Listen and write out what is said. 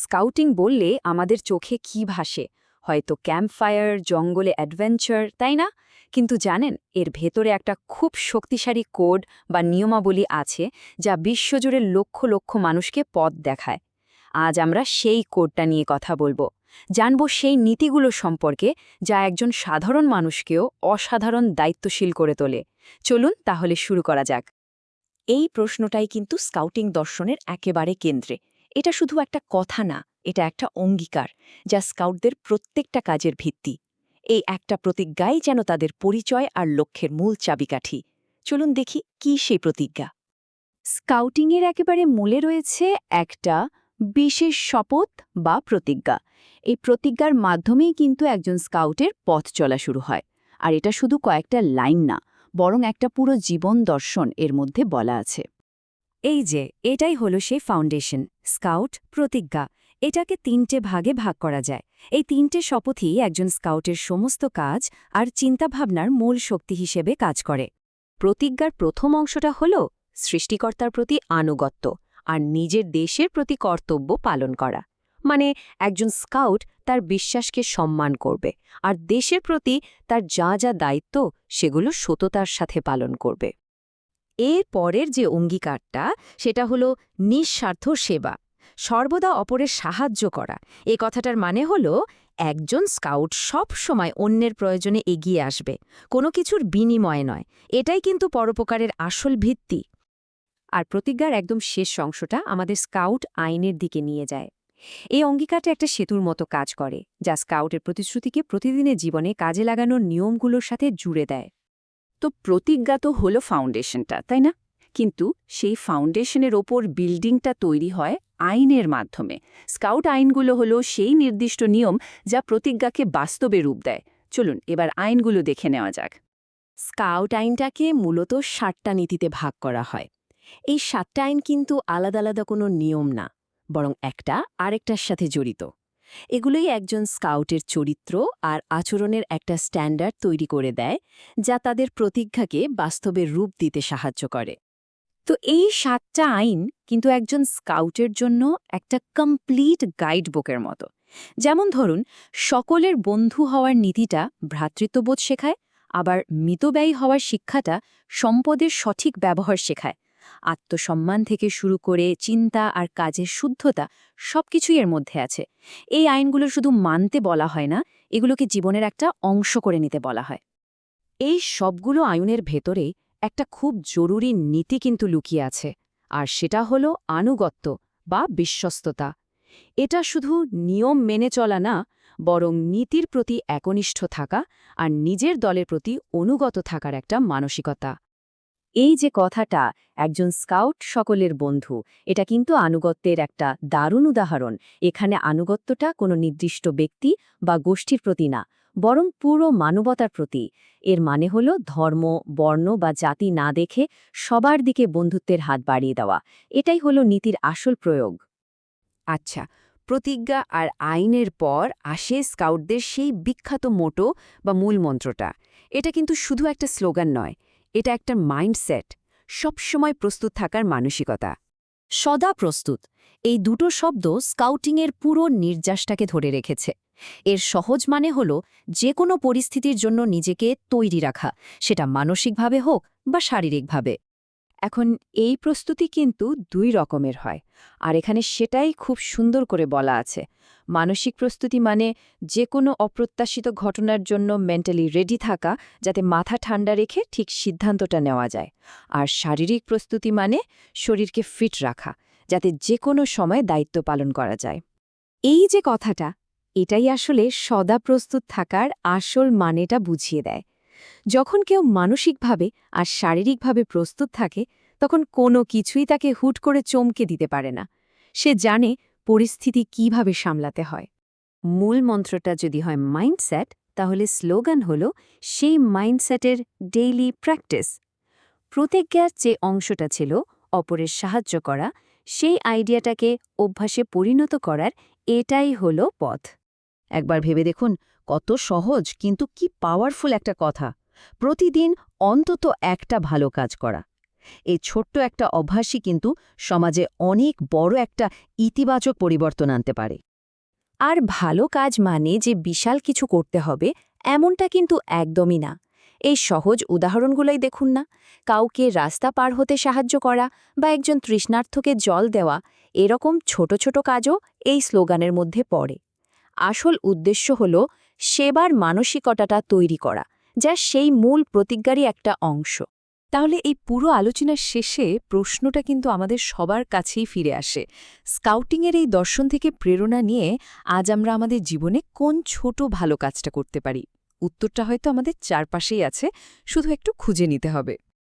Scouting বললে আমাদের চোখে কি ভাসে? হয়তো ক্যাম্পফায়ার, জঙ্গলে অ্যাডভেঞ্চার, তাই না? কিন্তু জানেন, এর ভেতরে একটা খুব শক্তিশালী কোড বা নিয়মাবলী আছে, যা বিশ্বজুড়ে লক্ষ লক্ষ মানুষকে পথ দেখায়। আজ আমরা সেই কোডটা নিয়ে কথা বলবো। জানব সেই নীতিগুলো সম্পর্কে, যা একজন সাধারণ মানুষকেও অসাধারণ দায়িত্বশীল করে তোলে। চলুন তাহলে শুরু করা যাক। এই প্রশ্নটাই কিন্তু স্কাউটিং দর্শনের একেবারে কেন্দ্রে। এটা শুধু একটা কথা না, এটা একটা অঙ্গীকার, যা স্কাউটদের প্রত্যেকটা কাজের ভিত্তি। এই একটা প্রতিজ্ঞাই যেন তাদের পরিচয় আর লক্ষ্যের মূল চাবিকাঠি। চলুন দেখি কি সেই প্রতিজ্ঞা। স্কাউটিংয়ের একেবারে মূলে রয়েছে একটা বিশেষ শপথ বা প্রতিজ্ঞা। এই প্রতিজ্ঞার মাধ্যমেই কিন্তু একজন স্কাউটের পথ চলা শুরু হয়। আর এটা শুধু কয়েকটা লাইন না, বরং একটা পুরো জীবন দর্শন এর মধ্যে বলা আছে। এই যে এটাই হলো সেই ফাউন্ডেশন, স্কাউট প্রতিজ্ঞা। এটাকে ৩টে ভাগে ভাগ করা যায়। এই ৩টে শপথই একজন স্কাউটের সমস্ত কাজ আর চিন্তাভাবনার মূল শক্তি হিসেবে কাজ করে। প্রতিজ্ঞার প্রথম অংশটা হল সৃষ্টিকর্তার প্রতি আনুগত্য আর নিজের দেশের প্রতি কর্তব্য পালন করা। মানে একজন স্কাউট তার বিশ্বাসকে সম্মান করবে আর দেশের প্রতি তার যা যা দায়িত্ব সেগুলো সততার সাথে পালন করবে। এর পরের যে অঙ্গীকারটা, সেটা হলো নিঃস্বার্থ সেবা, সর্বদা অপরের সাহায্য করা। এই কথাটার মানে হলো একজন স্কাউট সব সময় অন্যের প্রয়োজনে এগিয়ে আসবে, কোনো কিছুর বিনিময়ে নয়। এটাই কিন্তু পরোপকারের আসল ভিত্তি। আর প্রতিজ্ঞার একদম শেষ অংশটা আমাদের স্কাউট আইনের দিকে নিয়ে যায়। এই অঙ্গীকারটা একটা সেতুর মতো কাজ করে, যা স্কাউটের প্রতিশ্রুতিকে প্রতিদিনের জীবনে কাজে লাগানোর নিয়মগুলোর সাথে জুড়ে দেয়। তো প্রতিজ্ঞা তো হলো ফাউন্ডেশনটা, তাই না? কিন্তু সেই ফাউন্ডেশনের ওপর বিল্ডিংটা তৈরি হয় আইনের মাধ্যমে। স্কাউট আইনগুলো হলো সেই নির্দিষ্ট নিয়ম যা প্রতিজ্ঞাকে বাস্তবে রূপ দেয়। চলুন এবার আইনগুলো দেখে নেওয়া যাক। স্কাউট আইনটাকে মূলত ৭টা নীতিতে ভাগ করা হয়। এই ৭টা আইন কিন্তু আলাদা আলাদা কোনো নিয়ম না, বরং একটা আরেকটার সাথে জড়িত। এগুলোই একজন স্কাউটের চরিত্র আর আচরণের একটা স্ট্যান্ডার্ড তৈরি করে দেয়, যা তাদের প্রতিজ্ঞাকে বাস্তবে রূপ দিতে সাহায্য করে। তো এই ৭টা আইন কিন্তু একজন স্কাউটের জন্য একটা কমপ্লিট গাইডবুকের মতো। যেমন ধরুন, সকলের বন্ধু হওয়ার নীতিটা ভ্রাতৃত্ববোধ শেখায়, আবার মিতব্যয়ী হওয়ার শিক্ষাটা সম্পদের সঠিক ব্যবহার শেখায়। আত্মসম্মান থেকে শুরু করে চিন্তা আর কাজের শুদ্ধতা সবকিছুই এর মধ্যে আছে। এই আইনগুলো শুধু মানতে বলা হয় না, এগুলোকে জীবনের একটা অংশ করে নিতে বলা হয়। এই সবগুলো আইনের ভেতরে একটা খুব জরুরি নীতি কিন্তু লুকিয়ে আছে, আর সেটা হলো আনুগত্য বা বিশ্বস্ততা। এটা শুধু নিয়ম মেনে চলা না, বরং নীতির প্রতি একনিষ্ঠ থাকা আর নিজের দলের প্রতি অনুগত থাকার একটা মানসিকতা। এই যে কথাটা, একজন স্কাউট সকলের বন্ধু, এটা কিন্তু আনুগত্যের একটা দারুণ উদাহরণ। এখানে আনুগত্যটা কোনো নির্দিষ্ট ব্যক্তি বা গোষ্ঠীর প্রতি না, বরং পুরো মানবতার প্রতি। এর মানে হলো ধর্ম, বর্ণ বা জাতি না দেখে সবার দিকে বন্ধুত্বের হাত বাড়িয়ে দেওয়া। এটাই হলো নীতির আসল প্রয়োগ। আচ্ছা, প্রতিজ্ঞা আর আইনের পর আসে স্কাউটদের সেই বিখ্যাত মোটো বা মূল মন্ত্রটা। এটা কিন্তু শুধু একটা স্লোগান নয়, এটা একটা মাইন্ডসেট, সবসময় প্রস্তুত থাকার মানসিকতা। সদা প্রস্তুত, এই দুটো শব্দ স্কাউটিংয়ের পুরো নির্যাসটাকে ধরে রেখেছে। এর সহজ মানে হল যে কোনো পরিস্থিতির জন্য নিজেকে তৈরি রাখা, সেটা মানসিকভাবে হোক বা শারীরিকভাবে। এখন এই প্রস্তুতি কিন্তু দুই রকমের হয়, আর এখানে সেটাই খুব সুন্দর করে বলা আছে। মানসিক প্রস্তুতি মানে যে কোনো অপ্রত্যাশিত ঘটনার জন্য মেন্টালি রেডি থাকা, যাতে মাথা ঠান্ডা রেখে ঠিক সিদ্ধান্তটা নেওয়া যায়। আর শারীরিক প্রস্তুতি মানে শরীরকে ফিট রাখা, যাতে যে কোনো সময় দায়িত্ব পালন করা যায়। এই যে কথাটা, এটাই আসলে সদা প্রস্তুত থাকার আসল মানেটা বুঝিয়ে দেয়। যখন কেউ মানসিকভাবে আর শারীরিকভাবে প্রস্তুত থাকে, তখন কোনো কিছুই তাকে হুট করে চমকে দিতে পারে না। সে জানে পরিস্থিতি কিভাবে সামলাতে হয়। মূল মন্ত্রটা যদি হয় মাইন্ডসেট, তাহলে স্লোগান হল সেই মাইন্ডসেটের ডেইলি প্র্যাকটিস। প্রতিজ্ঞার যে অংশটা ছিল অপরের সাহায্য করা, সেই আইডিয়াটাকে অভ্যাসে পরিণত করার এটাই হল পথ। একবার ভেবে দেখুন, কত সহজ কিন্তু কি পাওয়ারফুল একটা কথা। প্রতিদিন অন্তত একটা ভালো কাজ করা। এই ছোট্ট একটা অভ্যাসই কিন্তু সমাজে অনেক বড় একটা ইতিবাচক পরিবর্তন আনতে পারে। আর ভালো কাজ মানে যে বিশাল কিছু করতে হবে এমনটা কিন্তু একদমই না। এই সহজ উদাহরণগুলোই দেখুন না, কাউকে রাস্তা পার হতে সাহায্য করা বা একজন তৃষ্ণার্থকে জল দেওয়া, এরকম ছোট ছোট কাজও এই স্লোগানের মধ্যে পড়ে। আসল উদ্দেশ্য হল সেবার মানসিকতাটা তৈরি করা, যা সেই মূল প্রতিজ্ঞারই একটা অংশ। তাহলে এই পুরো আলোচনার শেষে প্রশ্নটা কিন্তু আমাদের সবার কাছেই ফিরে আসে। স্কাউটিংয়ের এই দর্শন থেকে প্রেরণা নিয়ে আজ আমরা আমাদের জীবনে কোন ছোট ভালো কাজটা করতে পারি? উত্তরটা হয়তো আমাদের চারপাশেই আছে, শুধু একটু খুঁজে নিতে হবে।